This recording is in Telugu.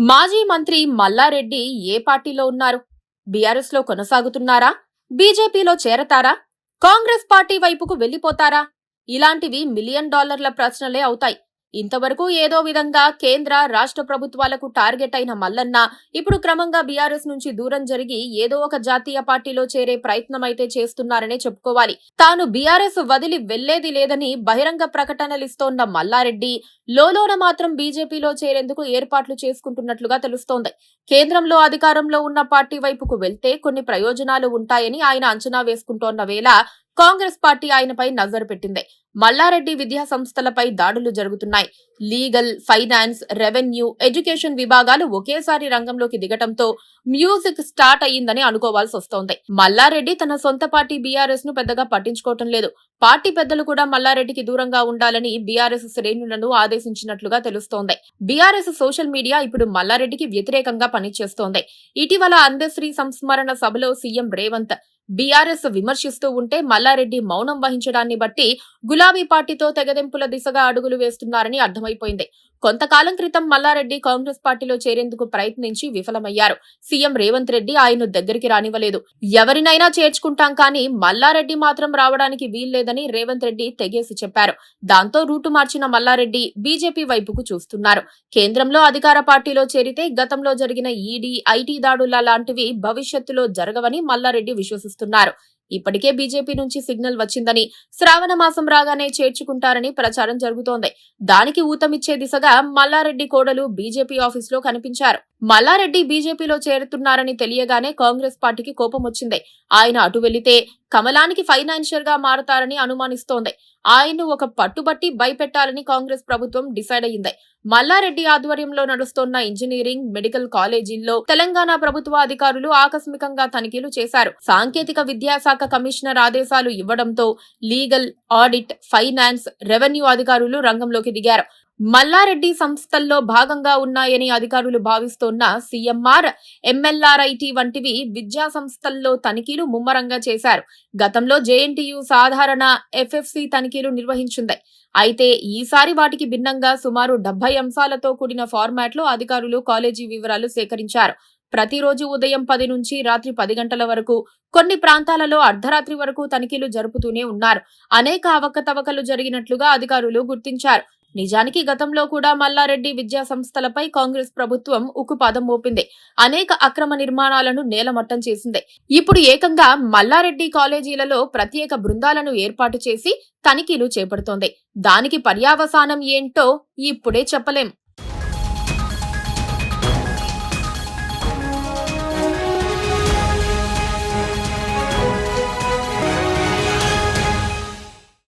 మాజీ మంత్రి మల్లారెడ్డి ఏ పార్టీలో ఉన్నారు? బీఆర్ఎస్ లో కొనసాగుతున్నారా? బీజేపీలో చేరతారా? కాంగ్రెస్ పార్టీ వైపుకు వెళ్లిపోతారా? ఇలాంటివి మిలియన్ డాలర్ల ప్రశ్నలే అవుతాయి. ఇంతవరకు ఏదో విధంగా కేంద్ర రాష్ట్ర ప్రభుత్వాలకు టార్గెట్ అయిన మల్లన్న ఇప్పుడు క్రమంగా బీఆర్ఎస్ నుంచి దూరం జరిగి ఏదో ఒక జాతీయ పార్టీలో చేరే ప్రయత్నమైతే చేస్తున్నారనే చెప్పుకోవాలి. తాను బీఆర్ఎస్ వదిలి వెళ్లేది లేదని బహిరంగ ప్రకటనలిస్తోన్న మల్లారెడ్డి లోలోన మాత్రం బీజేపీలో చేరేందుకు ఏర్పాట్లు చేసుకుంటున్నట్లుగా తెలుస్తోంది. కేంద్రంలో అధికారంలో ఉన్న పార్టీ వైపుకు వెళ్తే కొన్ని ప్రయోజనాలు ఉంటాయని ఆయన అంచనా వేసుకుంటోన్న వేళ కాంగ్రెస్ పార్టీ ఆయనపై నజరు పెట్టింది. మల్లారెడ్డి విద్యా సంస్థలపై దాడులు జరుగుతున్నాయి. లీగల్, ఫైనాన్స్, రెవెన్యూ, ఎడ్యుకేషన్ విభాగాలు ఒకేసారి రంగంలోకి దిగటంతో మ్యూజిక్ స్టార్ట్ అయ్యిందని అనుకోవాల్సి వస్తోంది. మల్లారెడ్డి తన సొంత పార్టీ బీఆర్ఎస్ ను పెద్దగా పట్టించుకోవటం లేదు. పార్టీ పెద్దలు కూడా మల్లారెడ్డికి దూరంగా ఉండాలని బీఆర్ఎస్ శ్రేణులను ఆదేశించినట్లుగా తెలుస్తోంది. బీఆర్ఎస్ సోషల్ మీడియా ఇప్పుడు మల్లారెడ్డికి వ్యతిరేకంగా పనిచేస్తోంది. ఇటీవల అందశ్రీ సంస్మరణ సభలో సీఎం రేవంత్ బీఆర్ఎస్ విమర్శిస్తూ ఉంటే మల్లారెడ్డి మౌనం వహించడాన్ని బట్టి గులాబీ పార్టీతో తెగదెంపుల దిశగా అడుగులు వేస్తున్నారని అర్థమైపోయింది. కొంతకాలం క్రితం మల్లారెడ్డి కాంగ్రెస్ పార్టీలో చేరేందుకు ప్రయత్నించి విఫలమయ్యారు. సీఎం రేవంత్ రెడ్డి ఆయన్ను దగ్గరికి రానివ్వలేదు. ఎవరినైనా చేర్చుకుంటాం కానీ మల్లారెడ్డి మాత్రం రావడానికి వీల్లేదని రేవంత్ రెడ్డి తెగేసి చెప్పారు. దాంతో రూటు మార్చిన మల్లారెడ్డి బీజేపీ వైపుకు చూస్తున్నారు. కేంద్రంలో అధికార పార్టీలో చేరితే గతంలో జరిగిన ఈడీ, ఐటీ దాడుల లాంటివి భవిష్యత్తులో జరగవని మల్లారెడ్డి విశ్వసిస్తున్నారు. ఇప్పటికే బీజేపీ నుంచి సిగ్నల్ వచ్చిందని, శ్రావణ మాసం రాగానే చేర్చుకుంటారని ప్రచారం జరుగుతోంది. దానికి ఊతమిచ్చే దిశగా మల్లారెడ్డి కోడలు బీజేపీ ఆఫీసులో కనిపించారు. మల్లారెడ్డి బీజేపీలో చేరుతున్నారని తెలియగానే కాంగ్రెస్ పార్టీకి కోపం వచ్చింది. ఆయన అటు వెళ్లితే కమలానికి ఫైనాన్షియల్ గా మారతారని అనుమానిస్తోంది. ఆయన్ను ఒక పట్టుబట్టి భయపెట్టాలని కాంగ్రెస్ ప్రభుత్వం డిసైడ్ అయ్యింది. మల్లారెడ్డి ఆధ్వర్యంలో నడుస్తోన్న ఇంజనీరింగ్, మెడికల్ కాలేజీల్లో తెలంగాణ ప్రభుత్వ అధికారులు ఆకస్మికంగా తనిఖీలు చేశారు. సాంకేతిక విద్యాశాఖ కమిషనర్ ఆదేశాలు ఇవ్వడంతో లీగల్, ఆడిట్, ఫైనాన్స్, రెవెన్యూ అధికారులు రంగంలోకి దిగారు. మల్లారెడ్డి సంస్థల్లో భాగంగా ఉన్నాయని అధికారులు భావిస్తోన్న సీఎంఆర్, ఎంఎల్ఆర్ఐటీ వంటివి విద్యా సంస్థల్లో తనిఖీలు ముమ్మరంగా చేశారు. గతంలో జేఎన్టీయూ సాధారణ ఎఫ్ఎఫ్సి తనిఖీలు నిర్వహించింది. అయితే ఈసారి వాటికి భిన్నంగా సుమారు 70 అంశాలతో కూడిన ఫార్మాట్లో అధికారులు కాలేజీ వివరాలు సేకరించారు. ప్రతిరోజు ఉదయం 10 నుంచి రాత్రి 10 గంటల వరకు, కొన్ని ప్రాంతాలలో అర్ధరాత్రి వరకు తనిఖీలు జరుపుతూనే ఉన్నారు. అనేక అవకతవకలు జరిగినట్లుగా అధికారులు గుర్తించారు. నిజానికి గతంలో కూడా మల్లారెడ్డి విద్యా సంస్థలపై కాంగ్రెస్ ప్రభుత్వం ఉక్కుపాదం మోపింది. అనేక అక్రమ నిర్మాణాలను నేలమట్టం చేసింది. ఇప్పుడు ఏకంగా మల్లారెడ్డి కాలేజీలలో ప్రత్యేక బృందాలను ఏర్పాటు చేసి తనిఖీలు చేపడుతోంది. దానికి పర్యావసానం ఏంటో ఇప్పుడే చెప్పలేం.